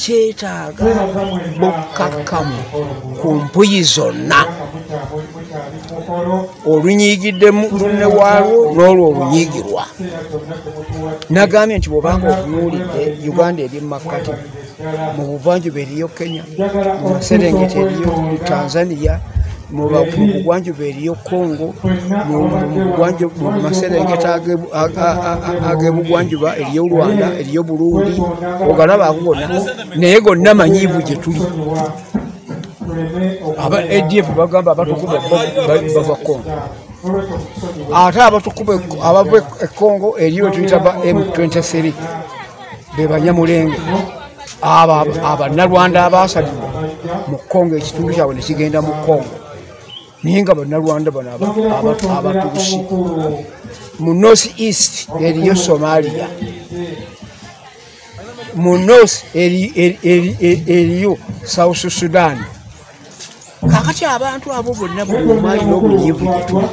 kyetaaga bukkakkamu ku mpuyi zonna olunyiigiddemu lunne waalwo n'olwo olunyiigirwa. Nagambye nti bw'obanga otunuulidde Uganda eri makkati, mu buvanjuba eriyo Kenya, mu Serengeti eriyo Tanzania, mu bugwanjuba eriyo Congo, mu maserengeti ag'ebugwanjuba eriyo Rwanda, eriyo Burundi, ogalaba ako gonna, naye gonna manyiivu gye tuli. Aba ADF bagamba abatukube bava Congo, ate abatukube abava e Congo eriyo tuyita ba M23 be Banyamulenge. Abannarwanda abasalibwa mu Congo, ekitundu kyabwe ne kigenda mu Congo, naye nga bannarwanda bano abatuusi. Mu North East eriyo Somalia, mu North eriyo South Sudan. Kakati abantu abo bonna bumaali n'obunyiivu gye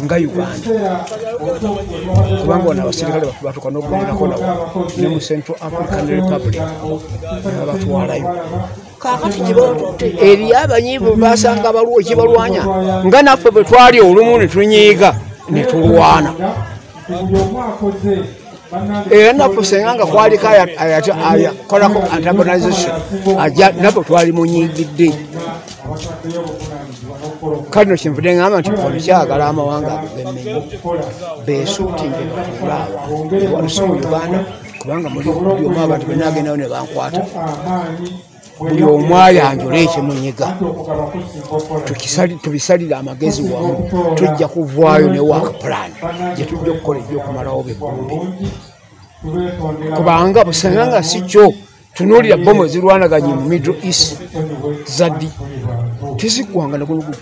nga Uganda, kubanga wano abasirikale batuuka n'okugendako nabo ne mu Central African Republic ne batwalayo. Kakati gye batutte eriyo abanyiivu basanga abaliwo ekibalwanya, nga naffe bwe twali olumu ne tunyiiga ne tulwana. Era naffe senga nga kwaliko ayakolako antagonization ajja naffe twali munyiigidde. Kale no kyenvudde ngamba nti olukyagala amawanga ag'emmenye beesuutinge batulaawa ewaluse mu Uganda, kubanga buli omu abantu bonna agendawo ne bankwata, buli omu ayanjula ekimunyiga. Tubisalire amagezi wamu, tujja kuvaayo ne work plan gye tujja okukola eby'okumalawo bebbumbi, kubanga busenga nga si kyo tunuulira bomu ezirwanaganye mu Middle East zaddi tizikuwanga nagunugu.